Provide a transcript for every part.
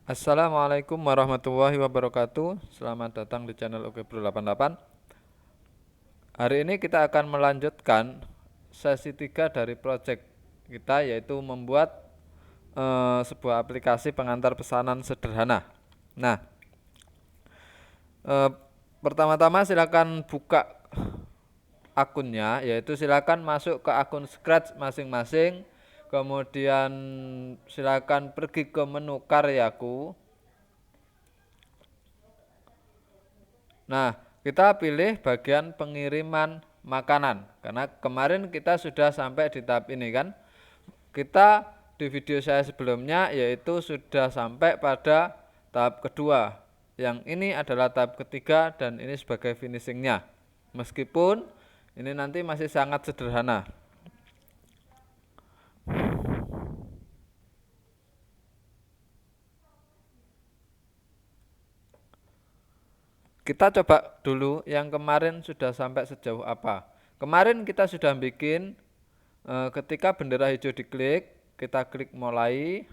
Assalamualaikum warahmatullahi wabarakatuh. Selamat datang di channel Oke Bro 88. Hari ini kita akan melanjutkan sesi 3 dari project kita, yaitu membuat sebuah aplikasi pengantar pesanan sederhana. Nah, eh, pertama-tama silakan buka akunnya, yaitu silakan masuk ke akun Scratch masing-masing. Kemudian silakan pergi ke menu karyaku. Nah, kita pilih bagian pengiriman makanan karena kemarin kita sudah sampai di tahap ini kan. Kita di video saya sebelumnya yaitu sudah sampai pada tahap kedua. Yang ini adalah tahap ketiga dan ini sebagai finishingnya. Meskipun ini nanti masih sangat sederhana. Kita coba dulu yang kemarin sudah sampai sejauh apa. Kemarin kita sudah bikin ketika bendera hijau diklik, kita klik mulai,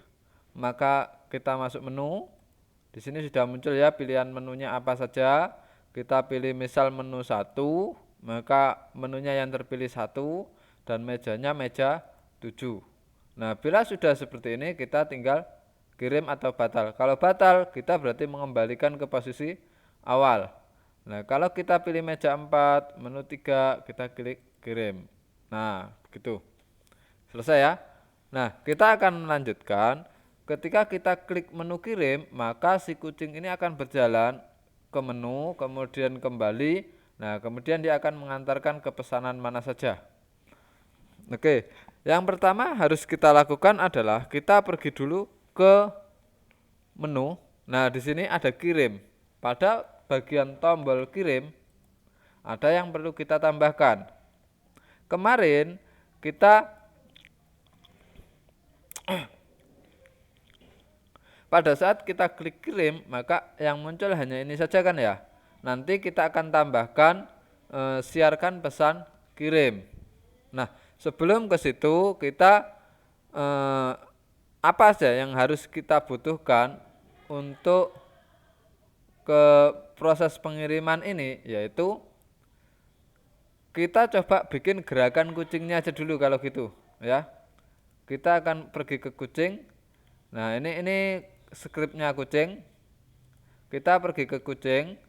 maka kita masuk menu. Di sini sudah muncul ya pilihan menunya apa saja. Kita pilih misal menu 1, maka menunya yang terpilih 1 dan mejanya meja 7. Nah, bila sudah seperti ini kita tinggal kirim atau batal. Kalau batal, kita berarti mengembalikan ke posisi awal. Nah, kalau kita pilih meja 4, menu 3, kita klik kirim. Nah, begitu. Selesai ya. Nah, kita akan melanjutkan. Ketika kita klik menu kirim, maka si kucing ini akan berjalan ke menu, kemudian kembali. Nah, kemudian dia akan mengantarkan ke pesanan mana saja. Oke, yang pertama harus kita lakukan adalah kita pergi dulu ke menu. Nah, di sini ada kirim. Pada bagian tombol kirim ada yang perlu kita tambahkan. Kemarin kita pada saat kita klik kirim, maka yang muncul hanya ini saja kan ya. Nanti kita akan tambahkan siarkan pesan kirim. Nah, sebelum ke situ kita apa saja yang harus kita butuhkan untuk ke proses pengiriman ini, yaitu kita coba bikin gerakan kucingnya aja dulu kalau gitu ya. Kita akan pergi ke kucing. Nah, ini skripnya kucing. Kita pergi ke kucing.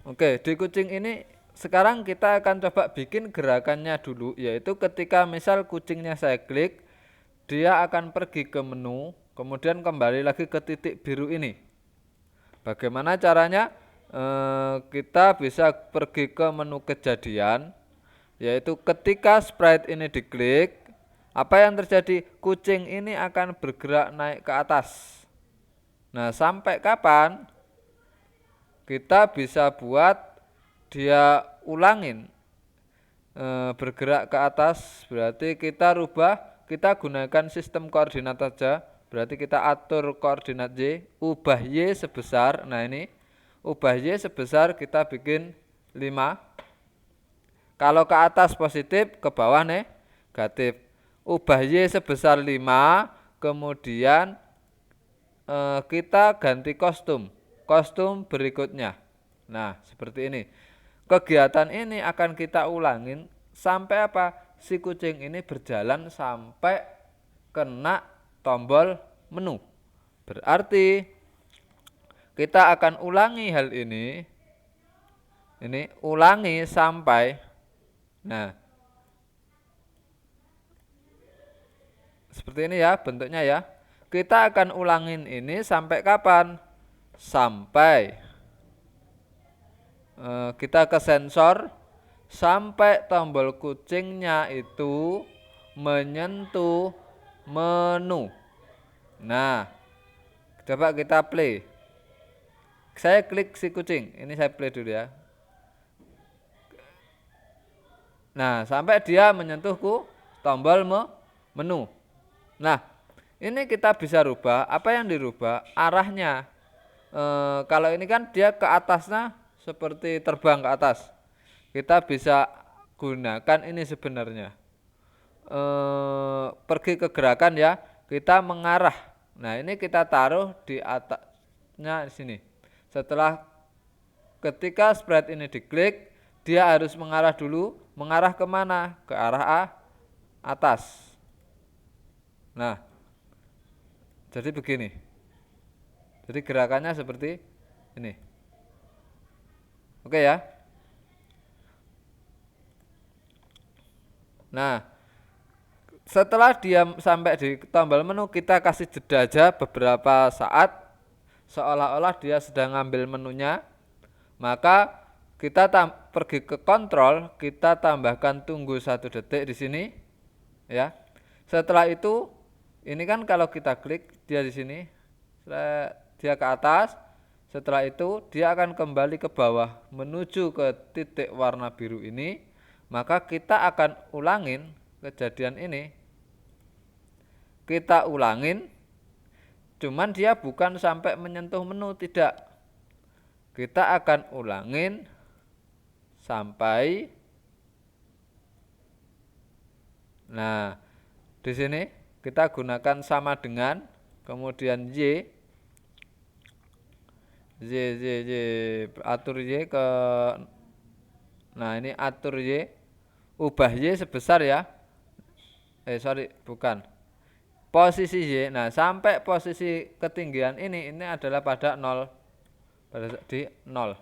Oke, di kucing ini sekarang kita akan coba bikin gerakannya dulu, yaitu ketika misal kucingnya saya klik, dia akan pergi ke menu, kemudian kembali lagi ke titik biru ini. Bagaimana caranya? Kita bisa pergi ke menu kejadian, yaitu ketika sprite ini diklik, apa yang terjadi? Kucing ini akan bergerak naik ke atas. Nah, sampai kapan? Kita bisa buat dia ulangin bergerak ke atas, berarti kita rubah, kita gunakan sistem koordinat saja. Berarti kita atur koordinat Y, ubah Y sebesar, nah ini ubah Y sebesar kita bikin 5. Kalau ke atas positif, ke bawah negatif. Ubah Y sebesar 5, kemudian kita ganti kostum. Kostum berikutnya. Nah, seperti ini. Kegiatan ini akan kita ulangin sampai apa? Si kucing ini berjalan sampai kena tombol menu. Berarti kita akan ulangi hal ini. Ini ulangi sampai, nah, seperti ini ya bentuknya ya. Kita akan ulangin ini sampai kapan? Sampai kita ke sensor sampai tombol kucingnya itu menyentuh menu. Nah, coba kita play. Saya klik si kucing. Ini saya play dulu ya. Nah, sampai dia menyentuhku tombol menu. Nah, ini kita bisa rubah. Apa yang dirubah? Arahnya. Kalau ini kan dia ke atasnya seperti terbang ke atas. Kita bisa gunakan ini sebenarnya. pergi ke gerakan ya, kita mengarah. Nah, ini kita taruh di atasnya di sini. Setelah ketika sprite ini diklik, dia harus mengarah dulu. Mengarah kemana? Ke arah atas. Nah, jadi begini. Jadi gerakannya seperti ini. Oke ya. Nah, setelah dia sampai di tombol menu, kita kasih jeda aja beberapa saat, seolah-olah dia sedang ngambil menunya. Maka kita pergi ke kontrol, kita tambahkan tunggu 1 detik di sini, ya. Setelah itu, ini kan kalau kita klik dia di sini, dia ke atas. Setelah itu dia akan kembali ke bawah menuju ke titik warna biru ini. Maka kita akan ulangin kejadian ini. Kita ulangin, cuman dia bukan sampai menyentuh menu, tidak. Kita akan ulangin sampai, nah di sini kita gunakan sama dengan, kemudian Y, atur Y ke, nah ini atur Y, ubah Y sebesar ya, bukan, posisi Y. Nah, sampai posisi ketinggian ini adalah pada 0, pada di 0.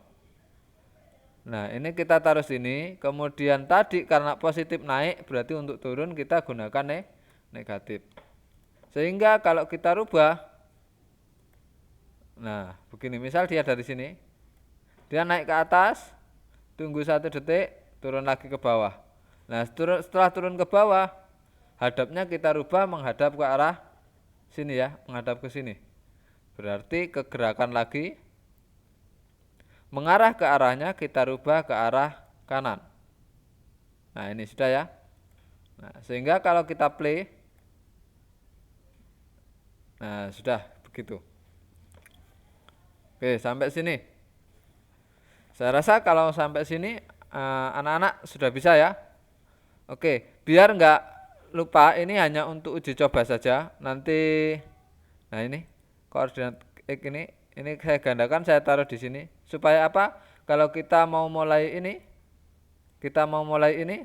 Nah, ini kita taruh sini, kemudian tadi karena positif naik, berarti untuk turun kita gunakan negatif. Sehingga kalau kita rubah, nah begini, misal dia dari sini, dia naik ke atas, tunggu 1 detik, turun lagi ke bawah. Nah, setelah turun ke bawah, hadapnya kita rubah menghadap ke arah sini ya, menghadap ke sini. Berarti kegerakan lagi, mengarah ke arahnya kita rubah ke arah kanan. Nah, ini sudah ya. Nah, sehingga kalau kita play, nah sudah begitu. Oke, sampai sini. Saya rasa kalau sampai sini anak-anak sudah bisa ya. Oke, biar nggak lupa, ini hanya untuk uji coba saja. Nanti, nah ini koordinat X ini saya gandakan, saya taruh di sini. Supaya apa? Kalau kita mau mulai ini,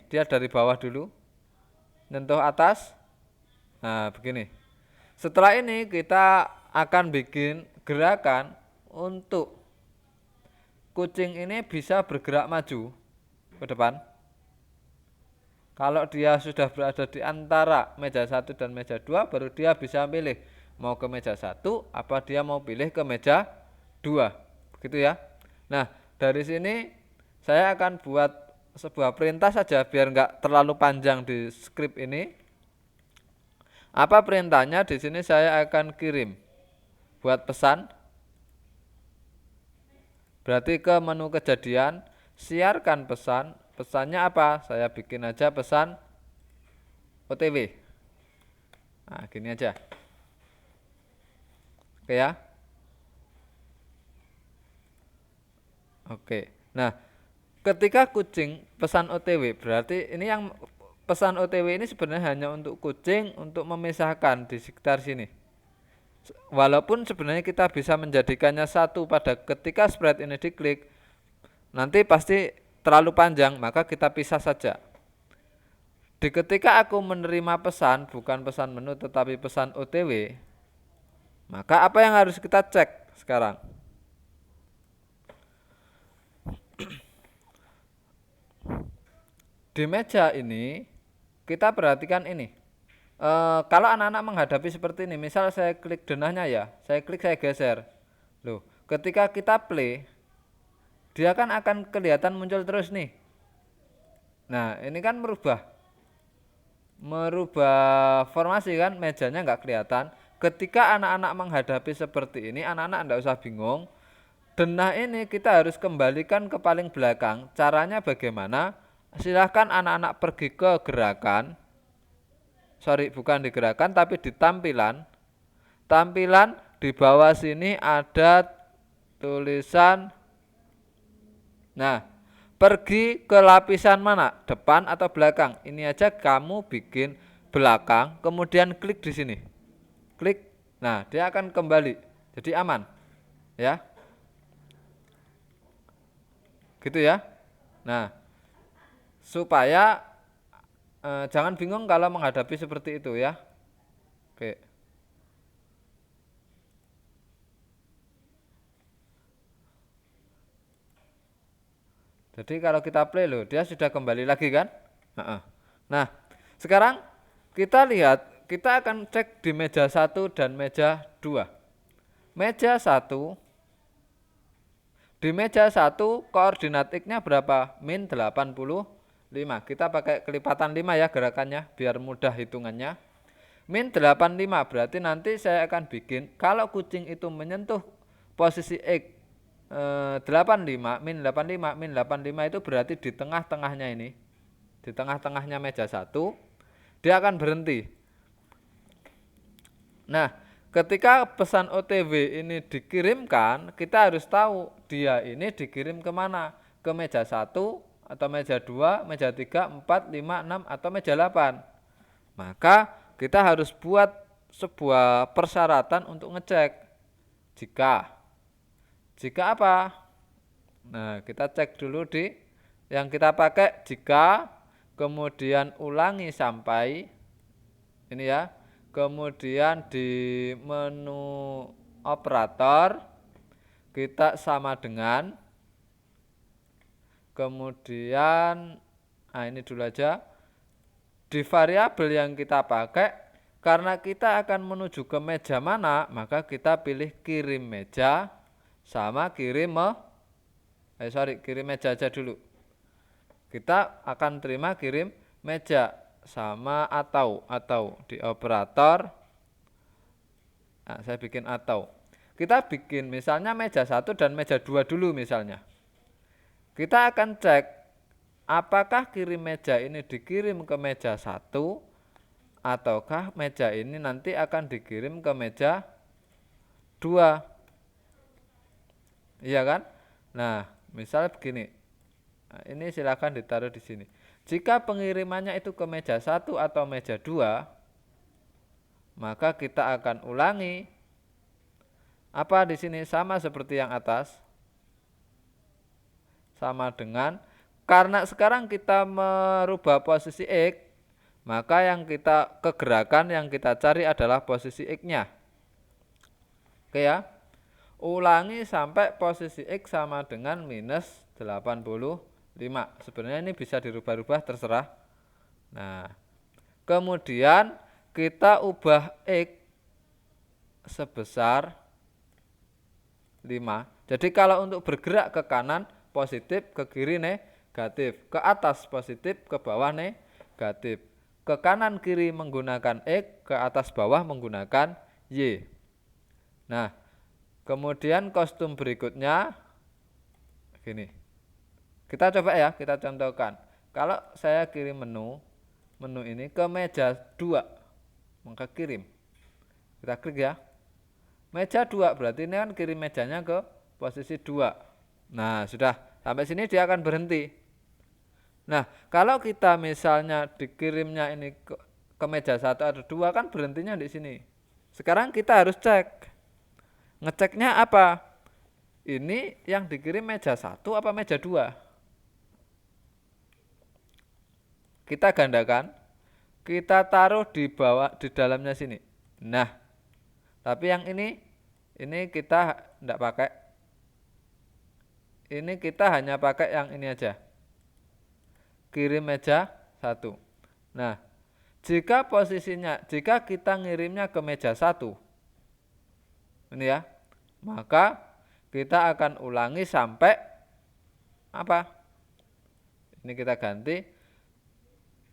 dia dari bawah dulu, nyentuh atas. Nah, begini. Setelah ini kita akan bikin gerakan untuk kucing ini bisa bergerak maju ke depan. Kalau dia sudah berada di antara meja 1 dan meja 2, baru dia bisa pilih mau ke meja 1 apa dia mau pilih ke meja 2. Begitu ya. Nah, dari sini saya akan buat sebuah perintah saja biar nggak terlalu panjang di script ini. Apa perintahnya? Di sini saya akan kirim buat pesan. Berarti ke menu kejadian, siarkan pesan. Pesannya apa? Saya bikin aja pesan OTW. Nah, gini aja. Oke ya. Oke. Nah, ketika kucing pesan OTW, berarti ini yang pesan OTW ini sebenarnya hanya untuk kucing, untuk memisahkan di sekitar sini. Walaupun sebenarnya kita bisa menjadikannya satu pada ketika sprite ini diklik, nanti pasti terlalu panjang, maka kita pisah saja. Di ketika aku menerima pesan, bukan pesan menu tetapi pesan OTW, maka apa yang harus kita cek sekarang? Di meja ini kita perhatikan ini. Kalau anak-anak menghadapi seperti ini, misal saya klik denahnya ya, saya klik, saya geser. Loh, ketika kita play, dia kan akan kelihatan muncul terus nih. Nah, ini kan merubah formasi kan, mejanya nggak kelihatan. Ketika anak-anak menghadapi seperti ini, anak-anak enggak usah bingung. Denah ini kita harus kembalikan ke paling belakang. Caranya bagaimana? Silahkan anak-anak pergi ke gerakan. Bukan di gerakan tapi di tampilan. Tampilan di bawah sini ada tulisan. Nah, pergi ke lapisan mana? Depan atau belakang? Ini aja kamu bikin belakang, kemudian klik di sini. Klik. Nah, dia akan kembali. Jadi aman. Ya. Gitu ya. Nah, supaya jangan bingung kalau menghadapi seperti itu ya. Oke. Jadi kalau kita play loh, dia sudah kembali lagi kan? Nah, sekarang kita lihat, kita akan cek di meja 1 dan meja 2. Meja 1, di meja 1 koordinat X-nya berapa? Min 85. Kita pakai kelipatan 5 ya gerakannya, biar mudah hitungannya. Min 85 berarti nanti saya akan bikin, kalau kucing itu menyentuh posisi X 85, min 85, min 85 itu berarti di tengah-tengahnya ini. Di tengah-tengahnya meja 1, dia akan berhenti. Nah, ketika pesan OTW ini dikirimkan, kita harus tahu dia ini dikirim kemana. Ke meja 1, atau meja 2, meja 3, 4, 5, 6, atau meja 8. Maka kita harus buat sebuah persyaratan untuk ngecek. Jika apa? Nah, kita cek dulu di yang kita pakai jika, kemudian ulangi sampai ini ya. Kemudian di menu operator kita sama dengan, kemudian ini dulu aja. Di variabel yang kita pakai, karena kita akan menuju ke meja mana, maka kita pilih kirim meja sama kirim meja aja dulu. Kita akan terima kirim meja sama atau di operator. Nah, saya bikin atau. Kita bikin misalnya meja 1 dan meja 2 dulu misalnya. Kita akan cek apakah kirim meja ini dikirim ke meja 1 ataukah meja ini nanti akan dikirim ke meja 2. Iya kan? Nah, misalnya begini. Nah, ini silakan ditaruh di sini. Jika pengirimannya itu ke meja 1 atau meja 2, maka kita akan ulangi. Apa di sini sama seperti yang atas? Sama dengan, karena sekarang kita merubah posisi X, maka yang kita kegerakan yang kita cari adalah posisi X-nya. Oke ya. Ulangi sampai posisi X sama dengan minus 85. Sebenarnya ini bisa dirubah-rubah terserah. Nah, kemudian kita ubah X sebesar 5. Jadi kalau untuk bergerak ke kanan positif, ke kiri negatif, ke atas positif, ke bawah negatif. Ke kanan kiri menggunakan X, ke atas bawah menggunakan Y. Nah, kemudian kostum berikutnya gini. Kita coba ya, kita contohkan. Kalau saya kirim menu ini ke meja 2, maka kirim. Kita klik ya. Meja 2 berarti ini kan kirim mejanya ke posisi 2. Nah, sudah sampai sini dia akan berhenti. Nah, kalau kita misalnya dikirimnya ini ke meja 1 atau 2 kan berhentinya di sini. Sekarang kita harus cek. Ngeceknya apa? Ini yang dikirim meja 1 apa meja 2? Kita gandakan. Kita taruh di bawah, di dalamnya sini. Nah, tapi yang ini kita tidak pakai. Ini kita hanya pakai yang ini aja. Kirim meja 1. Nah, jika kita ngirimnya ke meja 1, ini ya, maka kita akan ulangi sampai apa? Ini kita ganti.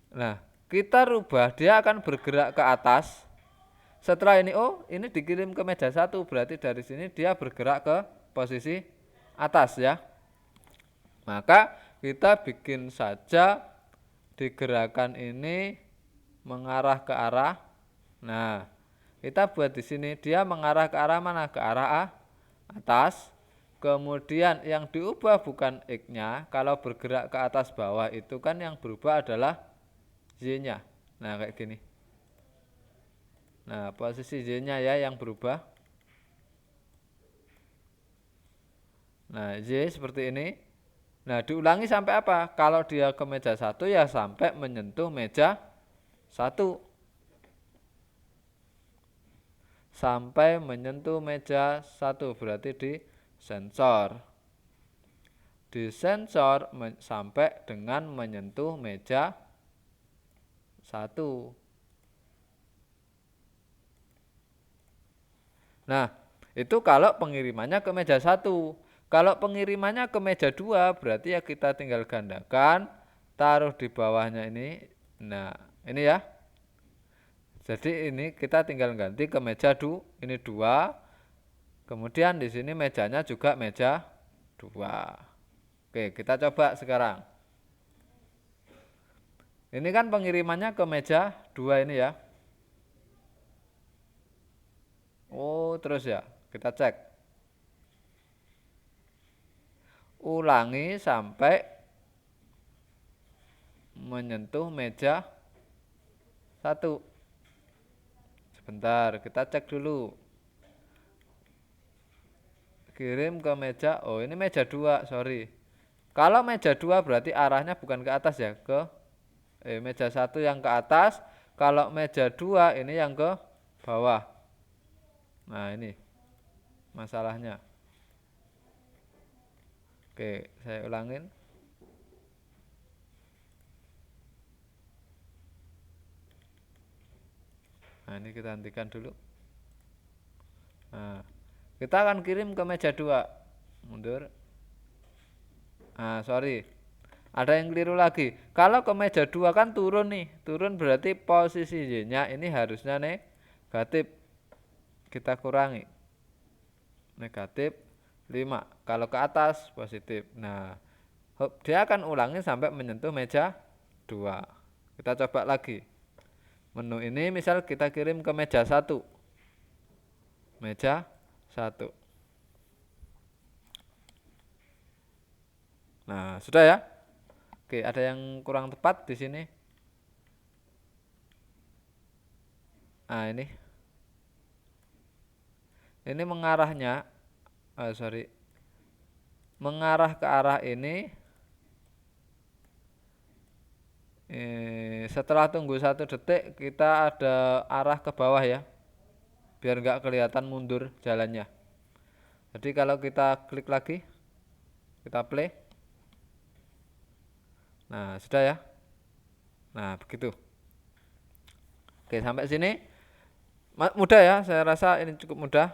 Nah, kita rubah, dia akan bergerak ke atas. Setelah ini, ini dikirim ke meja 1, berarti dari sini dia bergerak ke posisi atas ya. Maka kita bikin saja di gerakan ini mengarah ke arah. Nah, kita buat di sini dia mengarah ke arah mana? Ke arah atas. Kemudian yang diubah bukan X-nya. Kalau bergerak ke atas bawah itu kan yang berubah adalah Y-nya. Nah, kayak gini. Nah, posisi Y-nya ya yang berubah. Nah, Y seperti ini. Nah, diulangi sampai apa? Kalau dia ke meja 1 ya sampai menyentuh meja 1. Sampai menyentuh meja 1 berarti di sensor. Di sensor sampai dengan menyentuh meja 1. Nah, itu kalau pengirimannya ke meja 1. Kalau pengirimannya ke meja 2 berarti ya kita tinggal gandakan, taruh di bawahnya ini. Nah, ini ya. Jadi ini kita tinggal ganti ke meja ini 2. Kemudian di sini mejanya juga meja 2. Oke, kita coba sekarang. Ini kan pengirimannya ke meja 2 ini ya. Oh, terus ya. Kita cek. Ulangi sampai menyentuh meja 1. Sebentar, kita cek dulu. Kirim ke meja, oh ini meja 2, sorry. Kalau meja 2 berarti arahnya bukan ke atas ya, ke meja 1 yang ke atas. Kalau meja 2 ini yang ke bawah. Nah ini masalahnya. Oke, saya ulangin. Nah ini kita hentikan dulu. Nah, kita akan kirim ke meja 2. Mundur. Nah sorry, ada yang keliru lagi. Kalau ke meja 2 kan turun nih. Turun berarti posisi Y-nya ini harusnya negatif. Kita kurangi. Negatif 5. Kalau ke atas positif. Nah, dia akan ulangi sampai menyentuh meja 2. Kita coba lagi. Menu ini misal kita kirim ke meja 1. Meja 1. Nah, sudah ya? Oke, ada yang kurang tepat di sini. Nah, ini. Ini mengarahnya mengarah ke arah ini. Setelah tunggu 1 detik kita ada arah ke bawah ya, biar nggak kelihatan mundur jalannya. Jadi kalau kita klik lagi, kita play. Nah sudah ya. Nah begitu. Oke, sampai sini mudah ya, saya rasa ini cukup mudah.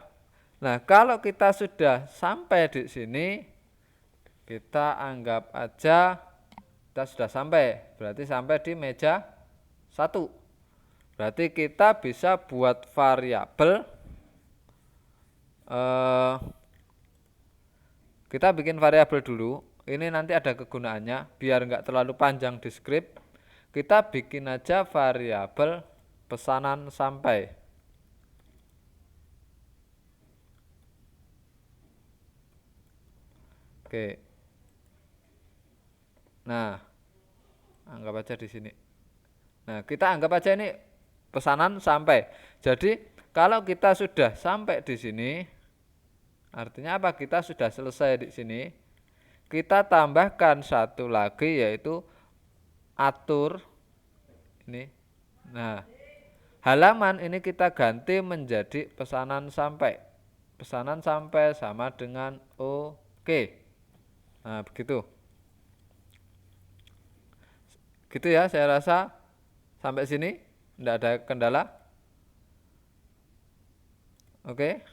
Nah kalau kita sudah sampai di sini, kita anggap aja kita sudah sampai, berarti sampai di meja 1. Berarti kita bisa buat variabel. Kita bikin variabel dulu. Ini nanti ada kegunaannya, biar nggak terlalu panjang di script. Kita bikin aja variabel pesanan sampai. Oke. Nah, anggap aja di sini. Nah, kita anggap aja ini pesanan sampai. Jadi, kalau kita sudah sampai di sini, artinya apa? Kita sudah selesai di sini. Kita tambahkan satu lagi yaitu atur ini. Nah, halaman ini kita ganti menjadi pesanan sampai. Pesanan sampai sama dengan OK. Nah, begitu. Gitu ya, saya rasa sampai sini tidak ada kendala. Oke.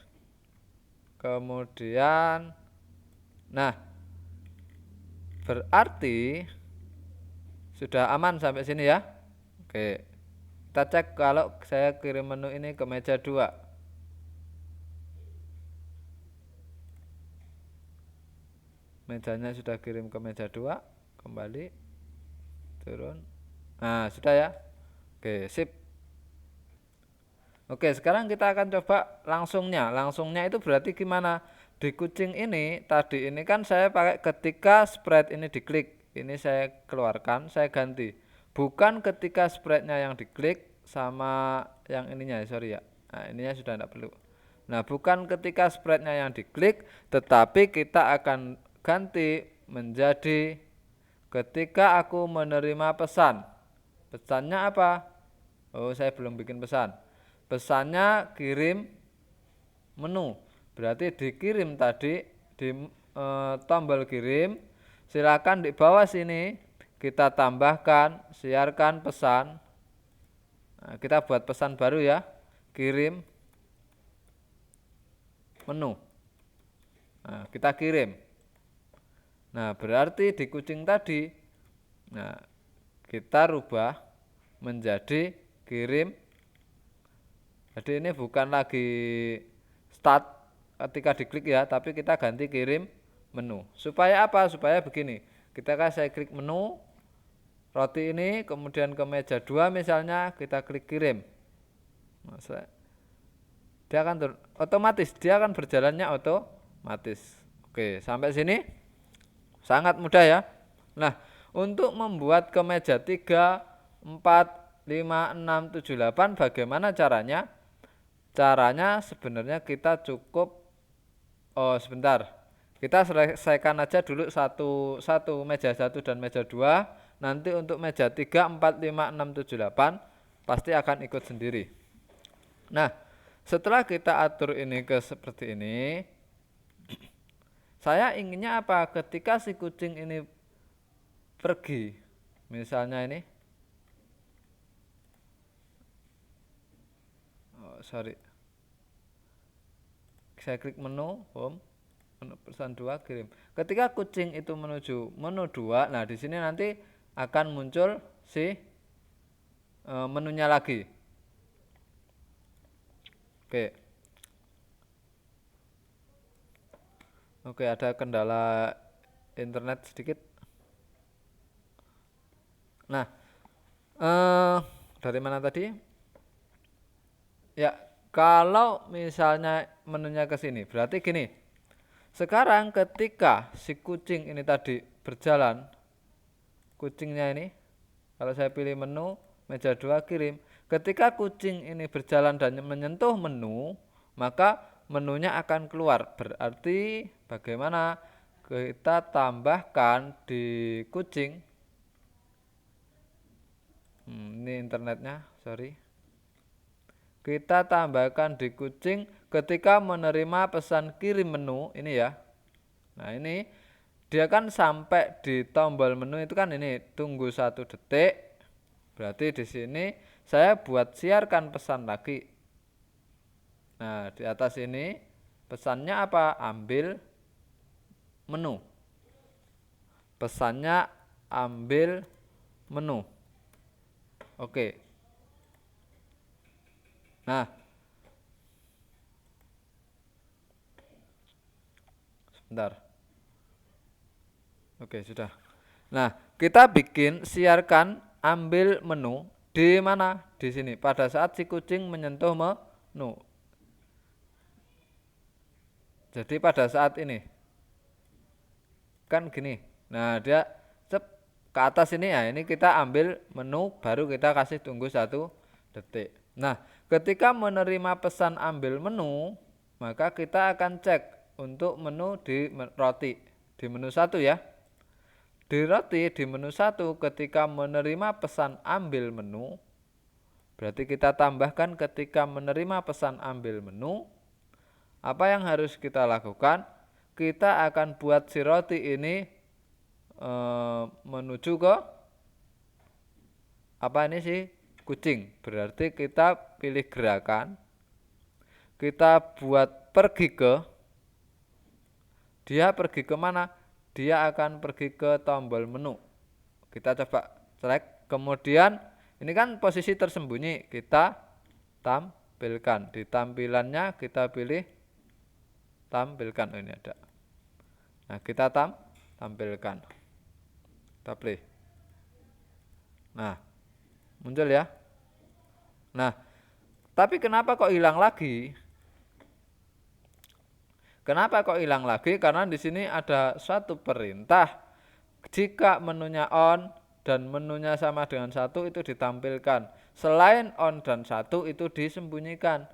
Kemudian nah, berarti sudah aman sampai sini ya. Oke. Kita cek kalau saya kirim menu ini ke meja 2. Mejanya sudah kirim ke meja 2. Kembali. Turun. Nah, sudah ya. Oke, sip. Oke, sekarang kita akan coba langsungnya. Langsungnya itu berarti gimana? Di kucing ini, tadi ini kan saya pakai ketika spread ini diklik. Ini saya keluarkan, saya ganti. Bukan ketika spreadnya yang diklik sama yang ininya, sorry ya. Nah, ininya sudah tidak perlu. Nah, bukan ketika spreadnya yang diklik, tetapi kita akan ganti menjadi ketika aku menerima pesan. Pesannya apa? Oh, saya belum bikin pesan. Pesannya kirim menu. Berarti dikirim tadi di tombol kirim. Silakan di bawah sini kita tambahkan siarkan pesan. Nah, kita buat pesan baru ya. Kirim menu. Nah, kita kirim. Nah, berarti di kucing tadi, nah, kita rubah menjadi kirim. Jadi ini bukan lagi start ketika diklik ya, tapi kita ganti kirim menu. Supaya apa? Supaya begini. Saya klik menu roti ini, kemudian ke meja 2 misalnya, kita klik kirim. Dia akan otomatis, dia akan berjalannya otomatis. Oke, sampai sini sangat mudah ya. Nah, untuk membuat ke meja 3, 4, 5, 6, 7, 8 bagaimana caranya? Caranya sebenarnya kita cukup sebentar. Kita selesaikan aja dulu satu meja 1 dan meja 2. Nanti untuk meja 3, 4, 5, 6, 7, 8 pasti akan ikut sendiri. Nah, setelah kita atur ini ke seperti ini, saya inginnya apa? Ketika si kucing ini pergi, misalnya ini, saya klik menu, home, menu pesan 2, kirim. Ketika kucing itu menuju menu 2, nah di sini nanti akan muncul si menunya lagi. Oke, ada kendala internet sedikit. Nah, dari mana tadi? Ya, kalau misalnya menunya ke sini, berarti gini. Sekarang ketika si kucing ini tadi berjalan, kucingnya ini, kalau saya pilih menu, meja 2 kirim. Ketika kucing ini berjalan dan menyentuh menu, maka menunya akan keluar. Berarti bagaimana? Kita tambahkan di kucing. Ini internetnya, sorry. Kita tambahkan di kucing ketika menerima pesan kirim menu, ini ya. Nah, ini dia kan sampai di tombol menu itu kan ini tunggu 1 detik. Berarti di sini saya buat siarkan pesan lagi. Nah, di atas ini pesannya apa? Ambil menu. Pesannya ambil menu. Oke. Nah, sebentar. Oke, sudah. Nah, kita bikin siarkan ambil menu di mana? Di sini. Pada saat si kucing menyentuh menu. Jadi pada saat ini kan gini. Nah, dia ke atas ini ya. Ini kita ambil menu baru kita kasih tunggu 1 detik. Nah, ketika menerima pesan ambil menu, maka kita akan cek untuk menu di roti. Di menu 1 ya. Di roti di menu 1 ketika menerima pesan ambil menu, berarti kita tambahkan ketika menerima pesan ambil menu. Apa yang harus kita lakukan? Kita akan buat si roti ini menuju ke apa ini sih? Kucing. Berarti kita pilih gerakan. Kita buat pergi ke. Dia pergi ke mana? Dia akan pergi ke tombol menu. Kita coba select. Kemudian ini kan posisi tersembunyi. Kita tampilkan. Di tampilannya kita pilih tampilkan. Oh, ini ada. Nah, kita tampilkan. Kita play. Nah, muncul ya. Nah, tapi kenapa kok hilang lagi? Kenapa kok hilang lagi? Karena di sini ada suatu perintah. Jika menunya on dan menunya sama dengan 1 itu ditampilkan. Selain on dan 1 itu disembunyikan.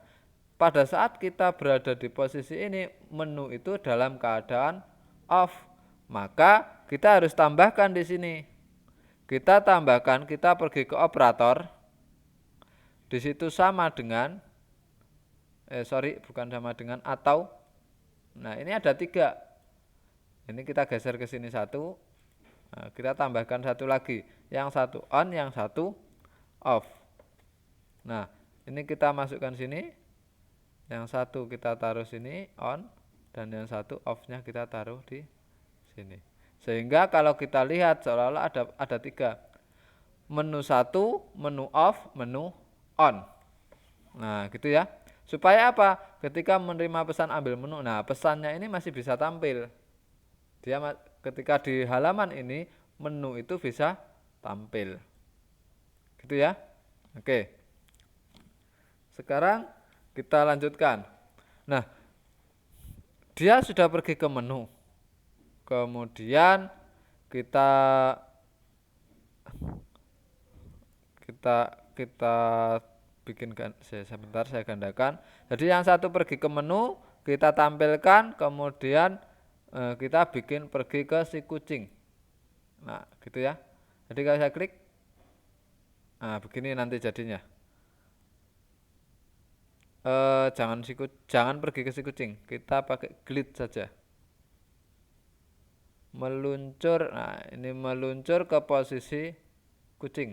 pada saat kita berada di posisi ini, menu itu dalam keadaan off. Maka kita harus tambahkan di sini. Kita tambahkan, kita pergi ke operator. Di situ sama dengan bukan sama dengan atau. Nah, ini ada 3. Ini kita geser ke sini 1. Nah, kita tambahkan 1 lagi. Yang 1 on, yang 1 off. Nah, ini kita masukkan sini. Yang 1 kita taruh sini on, dan yang 1 off-nya kita taruh di sini. Sehingga kalau kita lihat seolah-olah ada 3. Menu 1, menu off, menu on. Nah, gitu ya. Supaya apa? Ketika menerima pesan ambil menu, nah pesannya ini masih bisa tampil. Dia ketika di halaman ini menu itu bisa tampil. Gitu ya. Oke. Sekarang kita lanjutkan. Nah, dia sudah pergi ke menu. Kemudian kita bikinkan sebentar, saya gandakan. Jadi yang 1 pergi ke menu, kita tampilkan, kemudian kita bikin pergi ke si kucing. Nah, gitu ya. Jadi kalau saya klik, nah begini nanti jadinya. Jangan pergi ke si kucing, kita pakai glide saja. Meluncur, nah ini meluncur ke posisi kucing.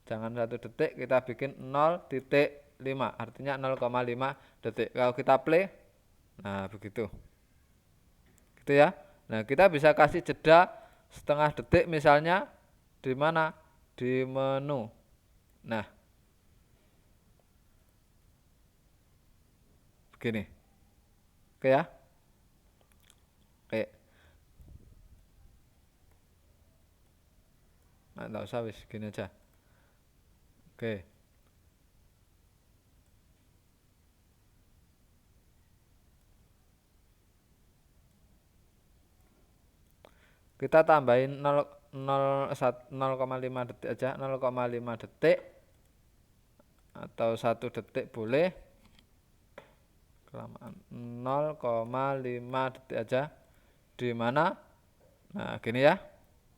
Jangan 1 detik, kita bikin 0,5, artinya 0,5 detik. Kalau kita play, nah begitu. Gitu ya. Nah, kita bisa kasih jeda setengah detik misalnya di mana? Di menu. Nah, begini. Oke ya. Oke. Nah, enggak usah, wis gini aja. Oke. Kita tambahin 0,5 detik aja, 0,5 detik atau 1 detik boleh. Kelamaan 0,5 detik aja. Di mana? Nah, gini ya.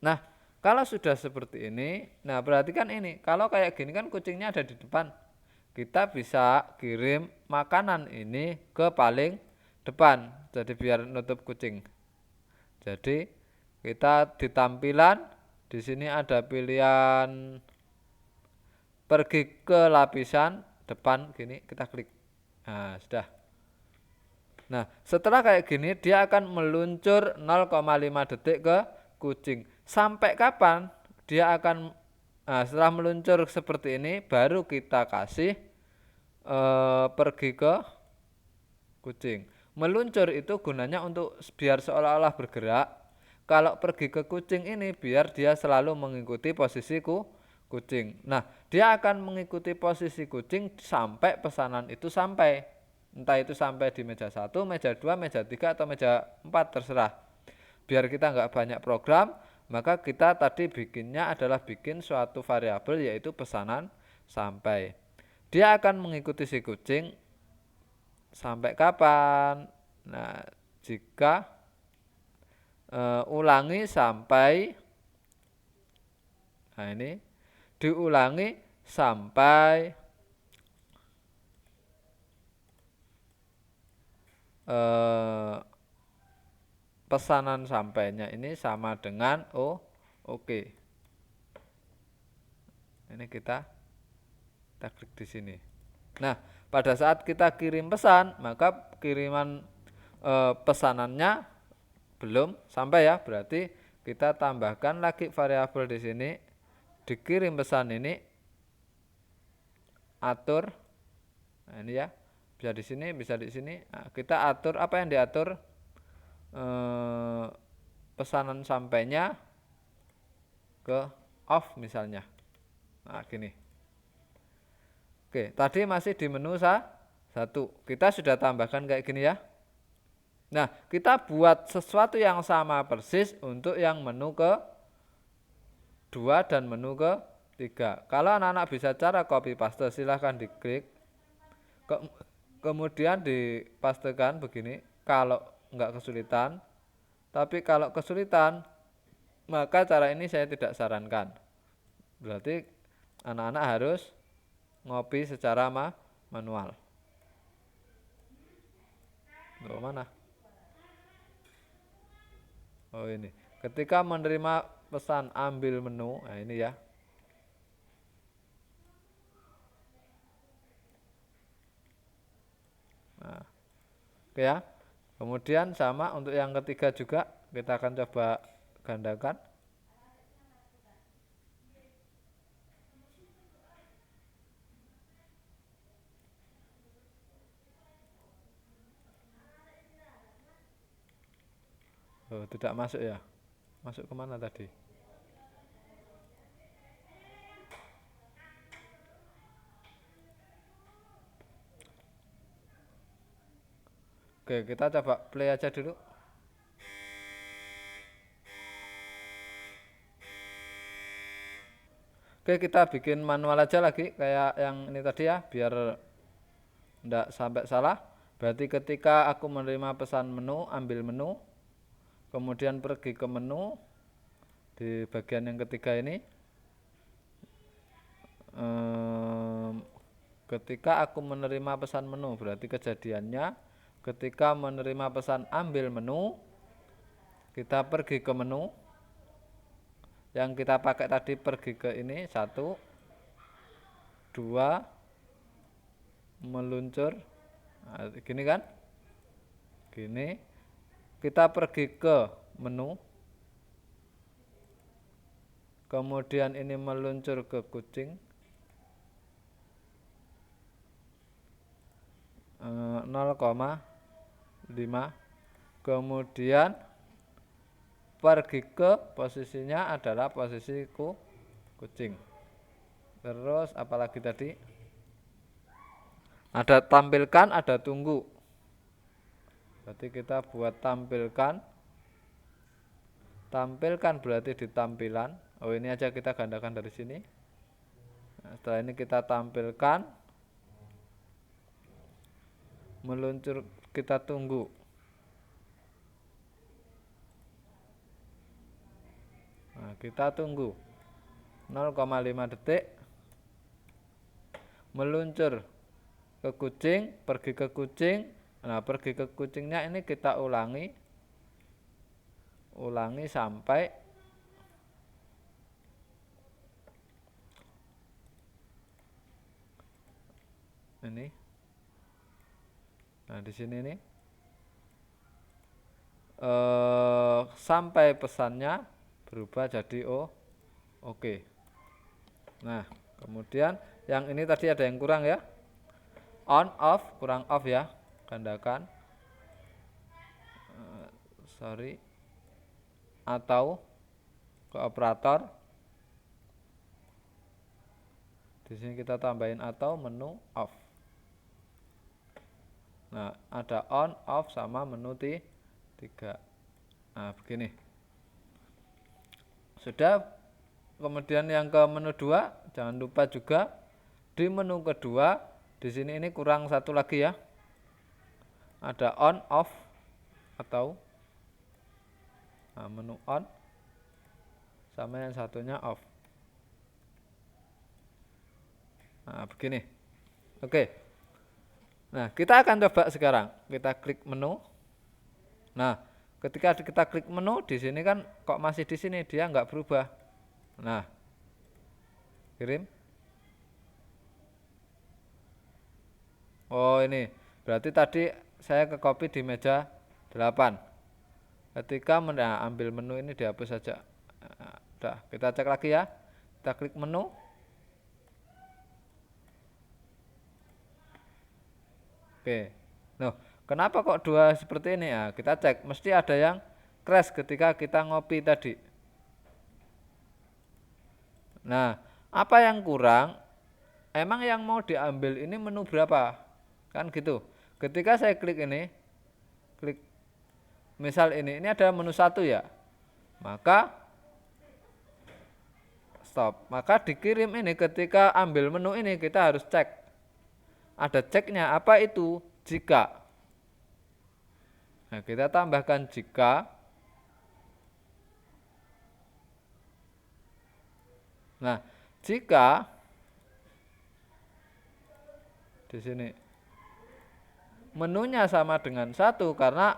Nah, kalau sudah seperti ini, nah perhatikan ini. Kalau kayak gini kan kucingnya ada di depan. Kita bisa kirim makanan ini ke paling depan. Jadi biar nutup kucing. Jadi kita di tampilan di sini ada pilihan pergi ke lapisan depan, gini kita klik. Nah, sudah. Nah, setelah kayak gini dia akan meluncur 0,5 detik ke kucing. Sampai kapan dia akan, nah, setelah meluncur seperti ini baru kita kasih pergi ke kucing. Meluncur itu gunanya untuk biar seolah-olah bergerak. Kalau pergi ke kucing ini biar dia selalu mengikuti posisi kucing. Nah, dia akan mengikuti posisi kucing sampai pesanan itu sampai. Entah itu sampai di meja 1, meja 2, meja 3, atau meja 4, terserah. Biar kita nggak banyak program, maka kita tadi bikinnya adalah bikin suatu variabel yaitu pesanan sampai. Dia akan mengikuti si kucing sampai kapan? Nah, jika ulangi sampai, nah ini diulangi sampai pesanan sampainya ini sama dengan oke. Ini kita klik di sini. Nah, pada saat kita kirim pesan, maka kiriman pesanannya belum sampai ya, berarti kita tambahkan lagi variabel di sini, dikirim pesan ini atur. Nah, ini ya, bisa di sini, bisa di sini. Nah, kita atur apa yang diatur, pesanan sampainya ke off misalnya. Nah, gini. Oke, tadi masih di menu 1. Kita sudah tambahkan kayak gini ya. Nah, kita buat sesuatu yang sama persis untuk yang menu ke 2 dan menu ke 3. Kalau anak-anak bisa cara copy paste, silahkan diklik. Ke- Kemudian dipastikan begini, kalau nggak kesulitan, tapi kalau kesulitan, maka cara ini saya tidak sarankan. Berarti anak-anak harus ngopi secara manual. Loh, mana? Oh ini. Ketika menerima pesan ambil menu, nah ini ya. Nah, oke ya. Kemudian sama untuk yang ketiga juga kita akan coba gandakan. Oh, tidak masuk ya. Masuk kemana tadi? Oke, kita coba play aja dulu. Oke, kita bikin manual aja lagi kayak yang ini tadi ya, biar tidak sampai salah. Berarti ketika aku menerima pesan menu, ambil menu, kemudian pergi ke menu di bagian yang ketiga ini. Ketika aku menerima pesan menu, berarti kejadiannya ketika menerima pesan ambil menu, kita pergi ke menu. Yang kita pakai tadi pergi ke ini, satu, dua, meluncur. Nah, gini kan? Gini. Kita pergi ke menu. Kemudian ini meluncur ke kucing. 0,5. Kemudian pergi ke posisinya adalah posisi kucing. Terus apalagi tadi? Ada tampilkan, ada tunggu. Berarti kita buat tampilkan. Tampilkan berarti di tampilan. Oh ini aja kita gandakan dari sini. Nah, setelah ini kita tampilkan. Meluncur kita tunggu. Nah, kita tunggu 0,5 detik. Meluncur ke kucing, pergi ke kucing. Nah, pergi ke kucingnya ini kita ulangi. Ulangi sampai ini. Nah, di sini nih. Sampai pesannya berubah jadi oke. Nah, kemudian yang ini tadi ada yang kurang ya. On off, kurang off ya. Gandakan. Sorry. Atau ke operator. Di sini kita tambahin atau menu off. Nah, ada on, off sama menu 3. Nah, begini. Sudah. Kemudian yang ke menu 2, jangan lupa juga di menu kedua, di sini ini kurang satu lagi ya. Ada on, off atau menu on sama yang satunya off. Nah, begini. Oke. Nah, kita akan coba sekarang. Kita klik menu. Nah, ketika kita klik menu di sini kan kok masih di sini, dia nggak berubah. Nah, kirim. Oh, ini. Berarti tadi saya ke copy di meja 8. Ketika ambil menu ini dihapus saja. Nah, udah, kita cek lagi ya. Kita klik menu. Oke. Loh, kenapa kok dua seperti ini ya? Kita cek, mesti ada yang crash ketika kita ngopi tadi. Nah, apa yang kurang? Emang yang mau diambil ini menu berapa? Kan gitu. Ketika saya klik ini, klik misal ini ada menu 1 ya. Maka stop. Maka dikirim ini ketika ambil menu ini kita harus cek. ada ceknya. Apa itu? Jika. Nah, kita tambahkan jika. Nah, jika di sini menunya sama dengan 1 karena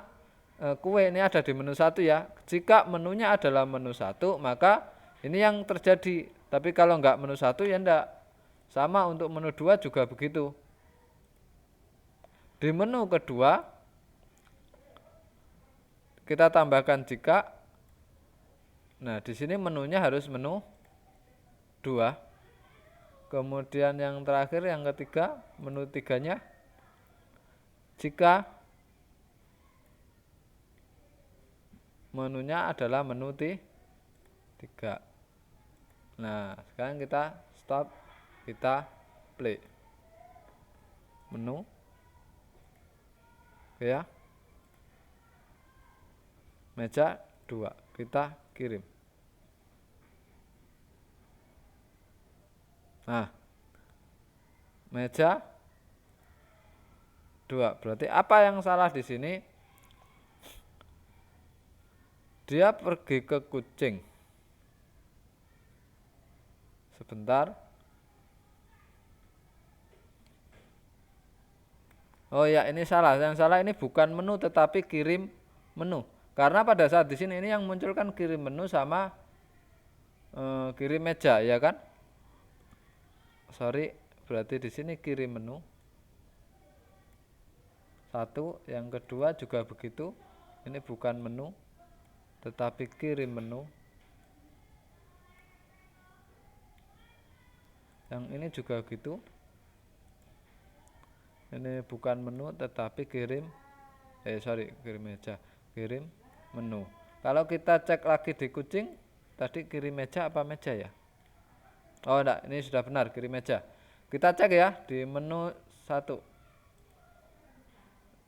kue ini ada di menu 1 ya. Jika menunya adalah menu 1, maka ini yang terjadi. Tapi kalau enggak menu 1 ya enggak. Sama untuk menu 2 juga begitu. Di menu kedua kita tambahkan jika. Nah, di sini menunya harus menu 2. Kemudian yang terakhir yang ketiga, menu 3-nya jika menunya adalah menu 3. Nah, sekarang kita stop, kita play. Menu. Oke ya. Meja 2, kita kirim. Nah, meja 2. Berarti apa yang salah di sini? Dia pergi ke kucing. Sebentar. Oh ya, ini salah. Yang salah ini bukan menu tetapi kirim menu. Karena pada saat di sini ini yang muncul kan kirim menu sama kirim meja, ya kan? Sorry, berarti di sini kirim menu. 1, yang kedua juga begitu. Ini bukan menu tetapi kirim menu. Yang ini juga gitu. Ini bukan menu tetapi kirim kirim meja, kirim menu. Kalau kita cek lagi di kucing, tadi kirim meja apa meja ya? Oh enggak, ini sudah benar kirim meja. Kita cek ya di menu 1.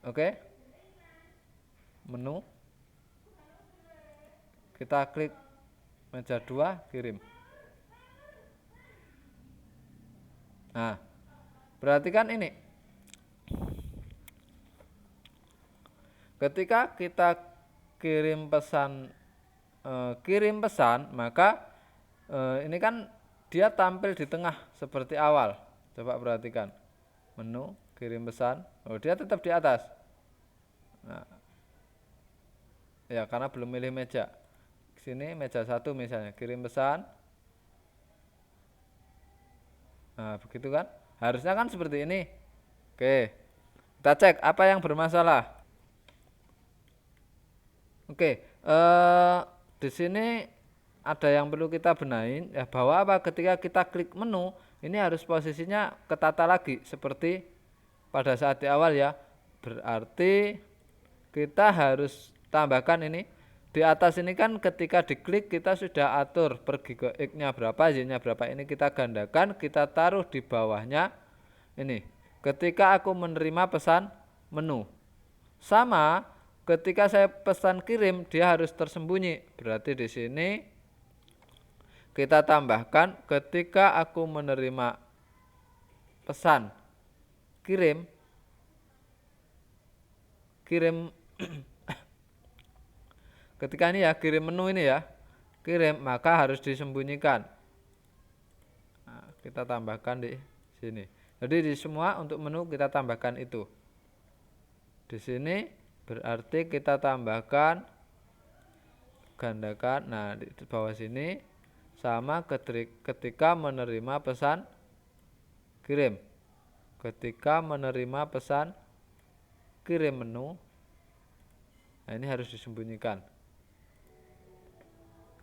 Oke. Menu. Kita klik meja 2, kirim. Nah, berarti kan ini ketika kita kirim pesan, maka ini kan dia tampil di tengah seperti awal. Coba perhatikan. Menu, kirim pesan. Oh, dia tetap di atas. Nah, ya karena belum milih meja. Sini meja 1 misalnya, kirim pesan. Nah, begitu kan? Harusnya kan seperti ini. Oke. Kita cek apa yang bermasalah. Oke, di sini ada yang perlu kita benahin ya, bahwa apa ketika kita klik menu ini harus posisinya ketata lagi seperti pada saat di awal ya. Berarti kita harus tambahkan ini di atas ini kan ketika diklik kita sudah atur pergi ke X-nya berapa, Y-nya berapa, ini kita gandakan, kita taruh di bawahnya ini. Ketika aku menerima pesan menu. Sama ketika saya pesan kirim dia harus tersembunyi. Berarti di sini kita tambahkan ketika aku menerima pesan kirim ketika ini ya kirim menu ini ya kirim, maka harus disembunyikan. Nah, kita tambahkan di sini. Jadi di semua untuk menu kita tambahkan itu. Di sini berarti kita tambahkan gandakan. Nah, di bawah sini sama ketika menerima pesan kirim. Ketika menerima pesan kirim menu. Nah, ini harus disembunyikan.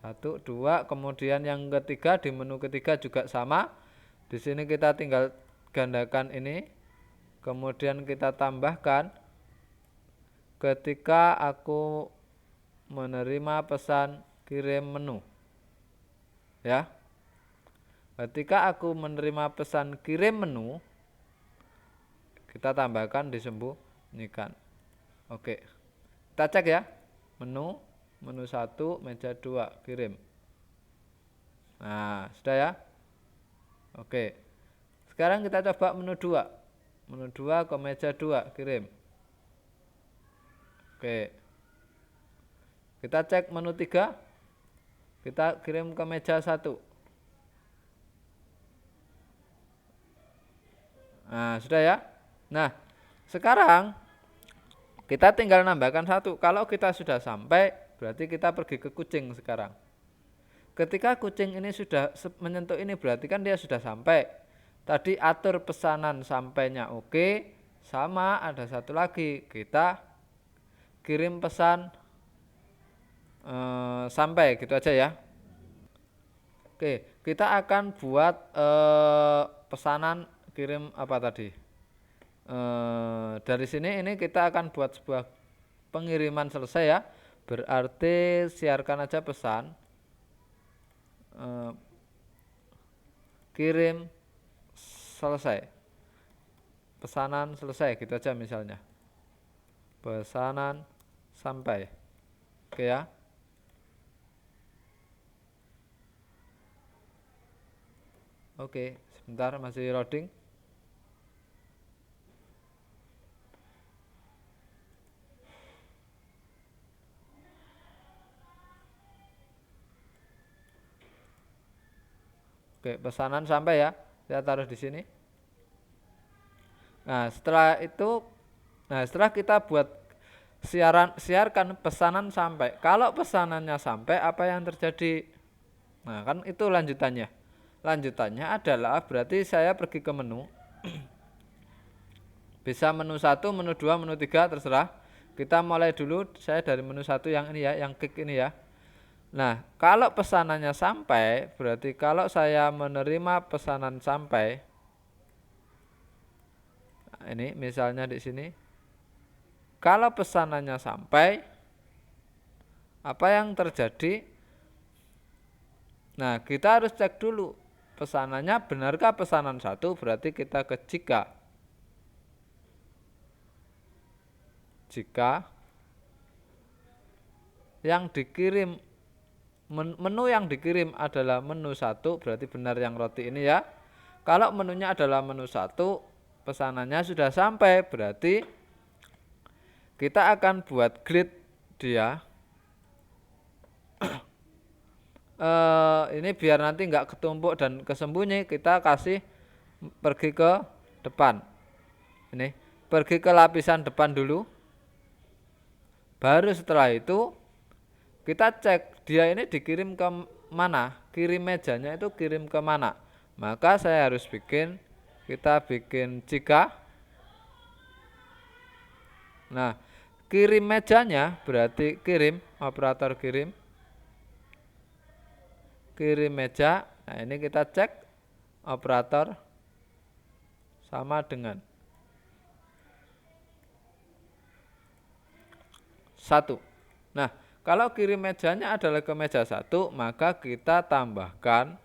1, 2, kemudian yang ketiga di menu ketiga juga sama. Di sini kita tinggal gandakan ini. Kemudian kita tambahkan ketika aku menerima pesan kirim menu. Ya. Ketika aku menerima pesan kirim menu, kita tambahkan disembunyikan. Oke. Kita cek ya. Menu 1, meja 2, kirim. Nah, sudah ya. Oke. Sekarang kita coba menu 2. Menu 2 ke meja 2 kirim. Oke. Kita cek menu 3. Kita kirim ke meja 1. Nah, sudah ya. Nah, sekarang kita tinggal nambahkan 1. Kalau kita sudah sampai, berarti kita pergi ke kucing sekarang. Ketika kucing ini sudah menyentuh ini, berarti kan dia sudah sampai. Tadi atur pesanan sampainya oke. Sama ada satu lagi, kita kirim pesan sampai, gitu aja ya. Oke, kita akan buat pesanan kirim apa tadi? Dari sini ini kita akan buat sebuah pengiriman selesai ya. Berarti siarkan aja pesan kirim selesai, pesanan selesai, gitu aja misalnya, pesanan sampai. Oke ya. Oke, sebentar masih loading. Oke, pesanan sampai ya. Saya taruh di sini. Nah, setelah kita buat siarkan pesanan sampai. Kalau pesanannya sampai, apa yang terjadi? Nah, kan itu lanjutannya. Lanjutannya adalah berarti saya pergi ke menu. Bisa menu 1, menu 2, menu 3 terserah. Kita mulai dulu, saya dari menu 1 yang ini ya, yang klik ini ya. Nah, kalau pesanannya sampai, berarti kalau saya menerima pesanan sampai, nah ini misalnya di sini, kalau pesanannya sampai, apa yang terjadi? Nah, kita harus cek dulu pesanannya benarkah pesanan 1, berarti kita ke jika yang dikirim menu yang dikirim adalah menu 1, berarti benar yang roti ini ya. Kalau menunya adalah menu 1, pesanannya sudah sampai, berarti kita akan buat grid dia. Ini biar nanti nggak ketumpuk dan kesembunyi, kita kasih pergi ke depan. Ini pergi ke lapisan depan dulu. Baru setelah itu kita cek dia ini dikirim ke mana, kirim mejanya itu kirim ke mana. Maka saya harus kita bikin jika. Nah, kirim mejanya berarti kirim, operator kirim meja. Nah, ini kita cek operator sama dengan 1. Nah, kalau kirim mejanya adalah ke meja 1, maka kita tambahkan